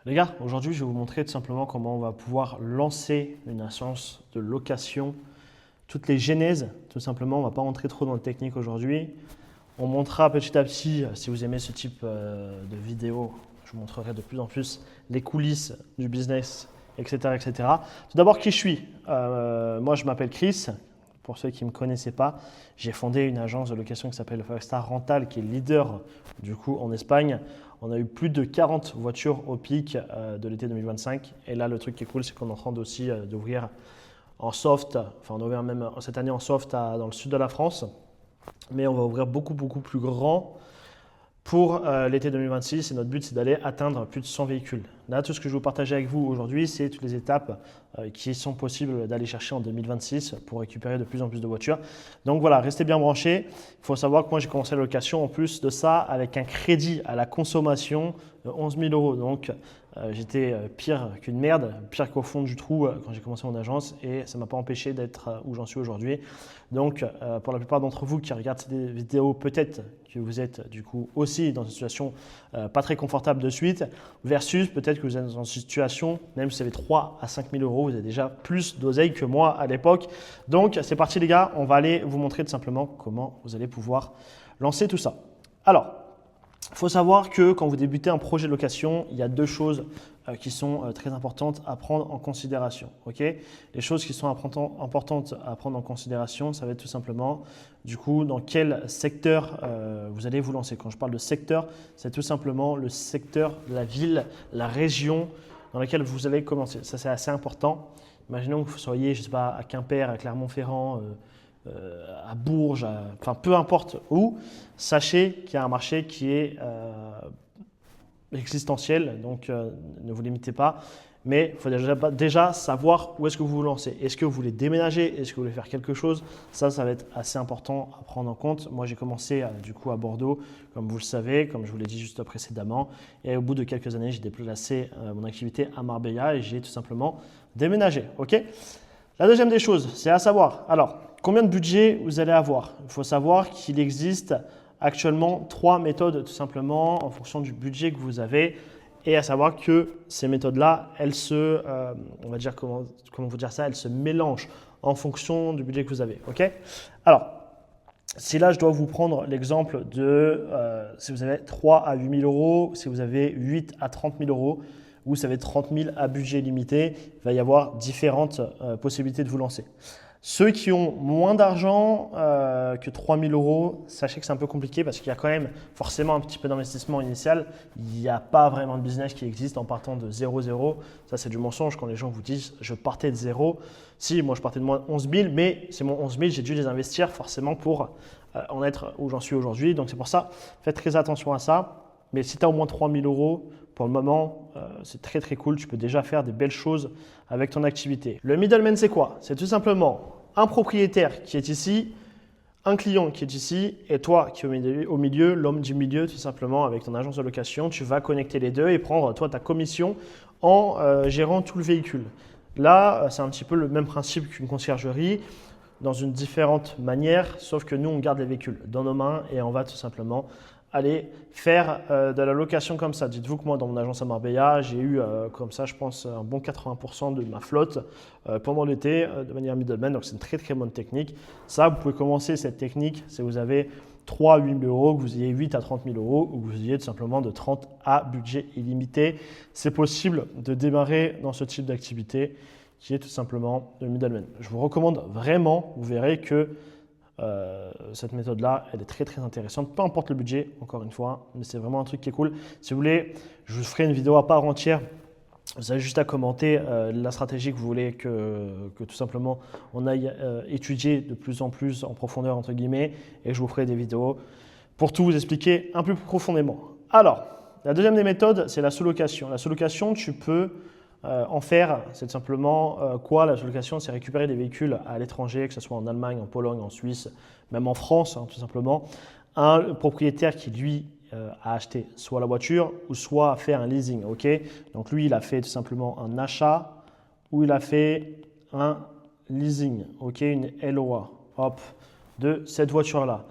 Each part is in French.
Les gars, aujourd'hui, je vais vous montrer tout simplement comment on va pouvoir lancer une agence de location, toutes les genèses, tout simplement. On ne va pas rentrer trop dans le technique aujourd'hui. On montrera petit à petit, si vous aimez ce type de vidéo, je vous montrerai de plus en plus les coulisses du business, etc. etc. Tout d'abord, qui je suis? Moi, je m'appelle Chris. Pour ceux qui ne me connaissaient pas, j'ai fondé une agence de location qui s'appelle Firestar Rental, qui est leader du coup en Espagne. On a eu plus de 40 voitures au pic de l'été 2025. Et là, le truc qui est cool, c'est qu'on est en train aussi d'ouvrir en soft, enfin on a ouvert même cette année en soft dans le sud de la France. Mais on va ouvrir beaucoup plus grand pour l'été 2026 et notre but c'est d'aller atteindre plus de 100 véhicules. Là, tout ce que je vais vous partager avec vous aujourd'hui, c'est toutes les étapes qui sont possibles d'aller chercher en 2026 pour récupérer de plus en plus de voitures. Donc voilà, restez bien branchés. Il faut savoir que moi j'ai commencé la location en plus de ça avec un crédit à la consommation de 11 000 euros. Donc j'étais pire qu'une merde, pire qu'au fond du trou quand j'ai commencé mon agence et ça ne m'a pas empêché d'être où j'en suis aujourd'hui. Donc pour la plupart d'entre vous qui regardent ces vidéos, peut-être que vous êtes du coup aussi dans une situation pas très confortable de suite, versus peut-être que vous êtes dans une situation, même si vous avez 3 à 5 000 euros, vous avez déjà plus d'oseille que moi à l'époque. Donc c'est parti les gars, on va aller vous montrer tout simplement comment vous allez pouvoir lancer tout ça. Alors, il faut savoir que quand vous débutez un projet de location, il y a deux choses qui sont très importantes à prendre en considération. Okay, les choses qui sont importantes à prendre en considération, ça va être tout simplement du coup dans quel secteur vous allez vous lancer. Quand je parle de secteur, c'est tout simplement le secteur de la ville, la région dans laquelle vous allez commencer. Ça, c'est assez important. Imaginons que vous soyez, je sais pas, à Quimper, à Clermont-Ferrand, à Bourges, enfin peu importe où, sachez qu'il y a un marché qui est existentiel, donc ne vous limitez pas. Mais il faut déjà savoir où est-ce que vous vous lancez. Est-ce que vous voulez déménager? Est-ce que vous voulez faire quelque chose? Ça va être assez important à prendre en compte. Moi, j'ai commencé du coup à Bordeaux, comme vous le savez, comme je vous l'ai dit juste précédemment. Et au bout de quelques années, j'ai déplacé mon activité à Marbella et j'ai tout simplement déménagé. Ok, la deuxième des choses, c'est à savoir, alors, combien de budget vous allez avoir? Il faut savoir qu'il existe actuellement 3 méthodes tout simplement en fonction du budget que vous avez et à savoir que ces méthodes-là, elles se, on va dire comment vous dire ça, elles se mélangent en fonction du budget que vous avez. Ok, alors, si là je dois vous prendre l'exemple de si vous avez 3 à 8 000 euros, si vous avez 8 à 30 000 euros, ou ça va être 30 000 à budget limité, il va y avoir différentes possibilités de vous lancer. Ceux qui ont moins d'argent que 3 000 euros, sachez que c'est un peu compliqué parce qu'il y a quand même forcément un petit peu d'investissement initial. Il n'y a pas vraiment de business qui existe en partant de 0,0. Ça, c'est du mensonge quand les gens vous disent « je partais de zéro ». Si, moi, je partais de moins 11 000, mais c'est mon 11 000, j'ai dû les investir forcément pour en être où j'en suis aujourd'hui. Donc, c'est pour ça, faites très attention à ça. Mais si tu as au moins 3 000 euros, pour le moment, c'est très cool. Tu peux déjà faire des belles choses avec ton activité. Le middleman, c'est quoi? C'est tout simplement un propriétaire qui est ici, un client qui est ici et toi qui es au milieu, l'homme du milieu, tout simplement avec ton agence de location. Tu vas connecter les deux et prendre toi ta commission en gérant tout le véhicule. Là, c'est un petit peu le même principe qu'une conciergerie dans une différente manière, sauf que nous, on garde les véhicules dans nos mains et on va tout simplement aller faire de la location comme ça. Dites-vous que moi, dans mon agence à Marbella, j'ai eu comme ça, je pense, un bon 80% de ma flotte pendant l'été de manière middleman. Donc, c'est une très bonne technique. Ça, vous pouvez commencer cette technique si vous avez 3 à 8 000 euros, que vous ayez 8 à 30 000 euros ou que vous ayez tout simplement de 30 à budget illimité. C'est possible de démarrer dans ce type d'activité qui est tout simplement le middleman. Je vous recommande vraiment, vous verrez que cette méthode-là, elle est très intéressante, peu importe le budget, encore une fois, mais c'est vraiment un truc qui est cool. Si vous voulez, je vous ferai une vidéo à part entière. Vous avez juste à commenter la stratégie que vous voulez que tout simplement on aille étudier de plus en plus en profondeur, entre guillemets, et je vous ferai des vidéos pour tout vous expliquer un peu plus profondément. Alors, la deuxième des méthodes, c'est la sous-location. La sous-location, tu peux en faire, c'est simplement quoi? La sous-location, c'est récupérer des véhicules à l'étranger, que ce soit en Allemagne, en Pologne, en Suisse, même en France, hein, tout simplement. Un propriétaire qui, lui, a acheté soit la voiture ou soit a fait un leasing. Okay, donc, lui, il a fait tout simplement un achat ou il a fait un leasing, okay, une LOA hop, de cette voiture-là.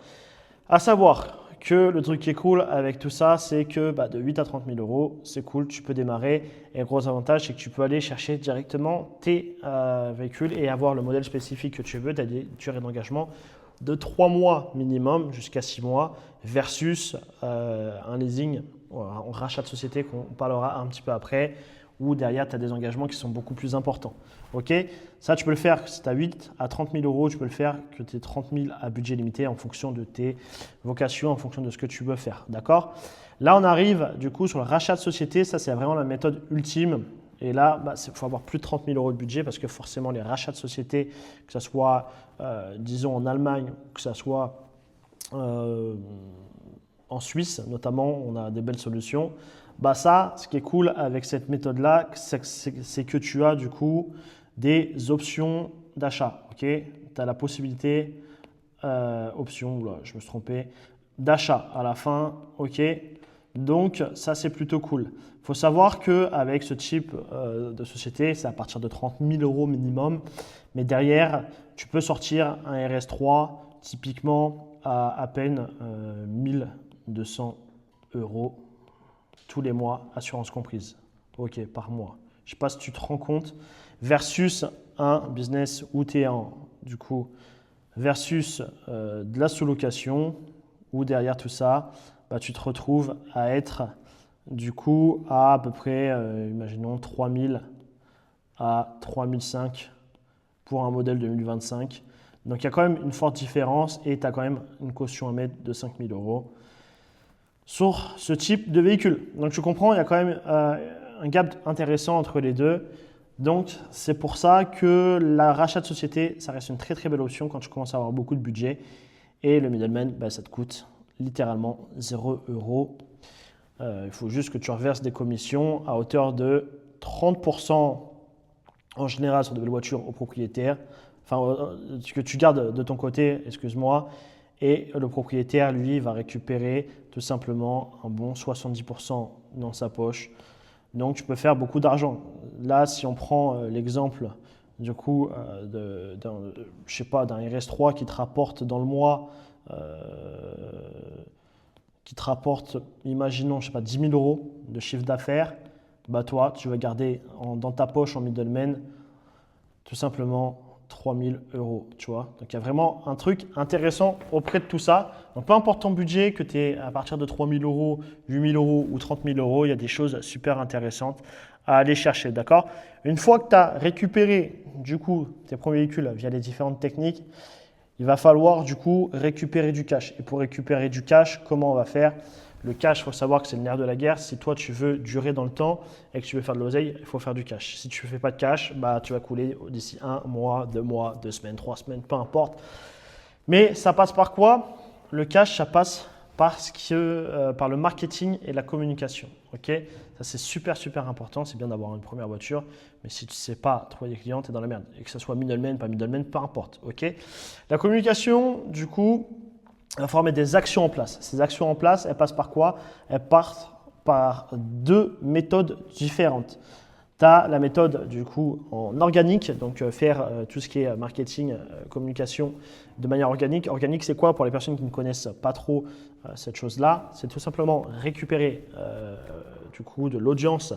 À savoir que le truc qui est cool avec tout ça, c'est que de 8 à 30 000 euros, c'est cool, tu peux démarrer. Et le gros avantage, c'est que tu peux aller chercher directement tes véhicules et avoir le modèle spécifique que tu veux. Tu as des durées d'engagement de 3 mois minimum jusqu'à 6 mois versus un leasing, un rachat de société qu'on parlera un petit peu après, où derrière, tu as des engagements qui sont beaucoup plus importants. Ok, ça, tu peux le faire si tu as 8 à 30 000 euros, tu peux le faire que tu aies 30 000 à budget limité en fonction de tes vocations, en fonction de ce que tu veux faire. D'accord? Là, on arrive du coup sur le rachat de société. Ça, c'est vraiment la méthode ultime. Et là, il faut avoir plus de 30 000 euros de budget parce que forcément, les rachats de société, que ce soit, disons, en Allemagne, que ce soit en Suisse, notamment, on a des belles solutions. Ça, ce qui est cool avec cette méthode-là, c'est que tu as du coup des options d'achat. Okay, tu as la possibilité, option, là, je me suis trompé, d'achat à la fin. Ok, donc ça, c'est plutôt cool. Il faut savoir qu'avec ce type de société, c'est à partir de 30 000 euros minimum. Mais derrière, tu peux sortir un RS3 typiquement à peine 1200 euros tous les mois, assurance comprise. Ok, par mois. Je ne sais pas si tu te rends compte. Versus un business où tu es du coup, versus de la sous-location, où derrière tout ça, tu te retrouves à être du coup à peu près, imaginons 3000 à 3005 pour un modèle 2025. Donc il y a quand même une forte différence et tu as quand même une caution à mettre de 5000 euros sur ce type de véhicule. Donc tu comprends, il y a quand même un gap intéressant entre les deux. Donc c'est pour ça que la rachat de société, ça reste une très très belle option quand tu commences à avoir beaucoup de budget. Et le middleman, ça te coûte littéralement 0 euros. Il faut juste que tu reverses des commissions à hauteur de 30% en général sur de belles voitures aux propriétaires. Enfin, que tu gardes de ton côté, excuse-moi. Et le propriétaire, lui, va récupérer tout simplement un bon 70% dans sa poche. Donc, tu peux faire beaucoup d'argent. Là, si on prend l'exemple du coup d'un RS3 qui te rapporte dans le mois, qui te rapporte, imaginons, 10 000 euros de chiffre d'affaires, toi, tu vas garder dans ta poche en middleman tout simplement 3 000 euros, tu vois. Donc, il y a vraiment un truc intéressant auprès de tout ça. Donc, peu importe ton budget, que tu es à partir de 3 000 euros, 8 000 euros ou 30 000 euros, il y a des choses super intéressantes à aller chercher, d'accord? Une fois que tu as récupéré, du coup, tes premiers véhicules via les différentes techniques, il va falloir, du coup, récupérer du cash. Et pour récupérer du cash, comment on va faire? Le cash, il faut savoir que c'est le nerf de la guerre. Si toi, tu veux durer dans le temps et que tu veux faire de l'oseille, il faut faire du cash. Si tu ne fais pas de cash, tu vas couler d'ici 1 mois, 2 mois, 2 semaines, 3 semaines, peu importe. Mais ça passe par quoi? Le cash, ça passe par le marketing et la communication. Okay, ça, c'est super, super important. C'est bien d'avoir une première voiture. Mais si tu ne sais pas trouver des clients, tu es dans la merde. Et que ce soit middleman, pas middleman, peu importe. Okay, la communication, du coup, il va falloir mettre des actions en place. Ces actions en place, elles passent par quoi? Elles partent par deux méthodes différentes. Tu as la méthode du coup en organique, donc faire tout ce qui est marketing, communication de manière organique. Organique, c'est quoi pour les personnes qui ne connaissent pas trop cette chose-là? C'est tout simplement récupérer du coup de l'audience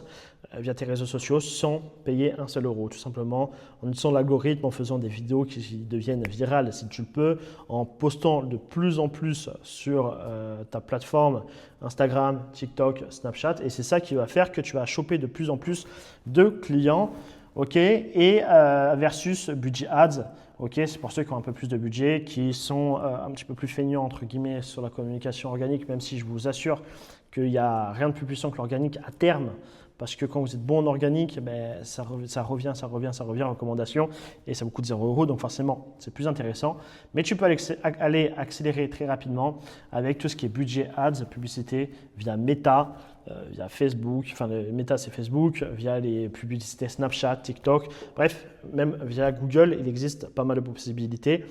via tes réseaux sociaux sans payer un seul euro. Tout simplement en utilisant l'algorithme, en faisant des vidéos qui deviennent virales si tu le peux, en postant de plus en plus sur ta plateforme Instagram, TikTok, Snapchat. Et c'est ça qui va faire que tu vas choper de plus en plus de clients. Et versus budget ads. C'est pour ceux qui ont un peu plus de budget, qui sont un petit peu plus feignants entre guillemets sur la communication organique, même si je vous assure qu'il n'y a rien de plus puissant que l'organique à terme. Parce que quand vous êtes bon en organique, ça revient en recommandation et ça vous coûte 0 euros. Donc forcément, c'est plus intéressant. Mais tu peux aller accélérer très rapidement avec tout ce qui est budget ads, publicité via Meta, via Facebook. Enfin, Meta, c'est Facebook, via les publicités Snapchat, TikTok. Bref, même via Google, il existe pas mal de possibilités.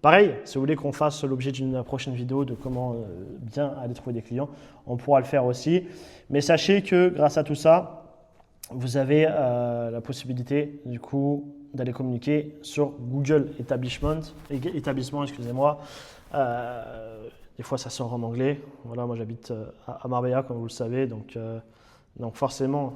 Pareil, si vous voulez qu'on fasse l'objet d'une prochaine vidéo de comment bien aller trouver des clients, on pourra le faire aussi. Mais sachez que grâce à tout ça, vous avez la possibilité du coup d'aller communiquer sur Google établissement, excusez-moi. Des fois, ça sort en anglais. Voilà, moi, j'habite à Marbella, comme vous le savez, donc forcément,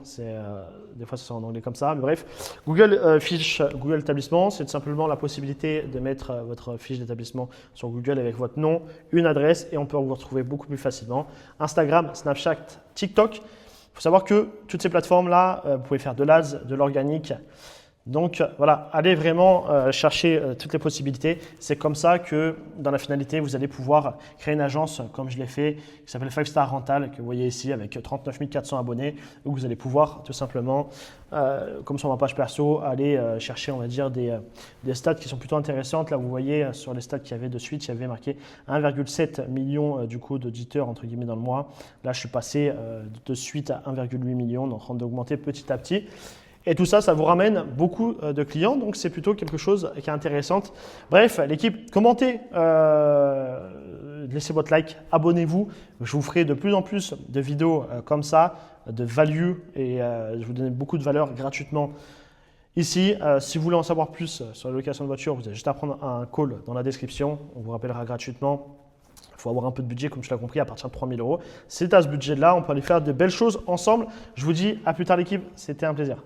des fois, ça sort en anglais comme ça. Mais bref, Google fiche Google établissement, c'est tout simplement la possibilité de mettre votre fiche d'établissement sur Google avec votre nom, une adresse, et on peut vous retrouver beaucoup plus facilement. Instagram, Snapchat, TikTok. Il faut savoir que toutes ces plateformes-là, vous pouvez faire de l'ADS, de l'organique. Donc voilà, allez vraiment chercher toutes les possibilités. C'est comme ça que dans la finalité, vous allez pouvoir créer une agence comme je l'ai fait, qui s'appelle 5 Star Rental, que vous voyez ici avec 39 400 abonnés, où vous allez pouvoir tout simplement, comme sur ma page perso, aller chercher, on va dire, des stats qui sont plutôt intéressantes. Là, vous voyez sur les stats qu'il y avait de suite, il y avait marqué 1,7 million du coup d'auditeurs entre guillemets dans le mois. Là, je suis passé de suite à 1,8 million, en train d'augmenter petit à petit. Et tout ça, ça vous ramène beaucoup de clients, donc c'est plutôt quelque chose qui est intéressant. Bref, l'équipe, commentez, laissez votre like, abonnez-vous. Je vous ferai de plus en plus de vidéos comme ça, de value, et je vous donne beaucoup de valeur gratuitement ici. Si vous voulez en savoir plus sur la location de voiture, vous avez juste à prendre un call dans la description. On vous rappellera gratuitement. Il faut avoir un peu de budget, comme tu l'as compris, à partir de 3 000 euros. C'est à ce budget-là, on peut aller faire de belles choses ensemble. Je vous dis à plus tard l'équipe, c'était un plaisir.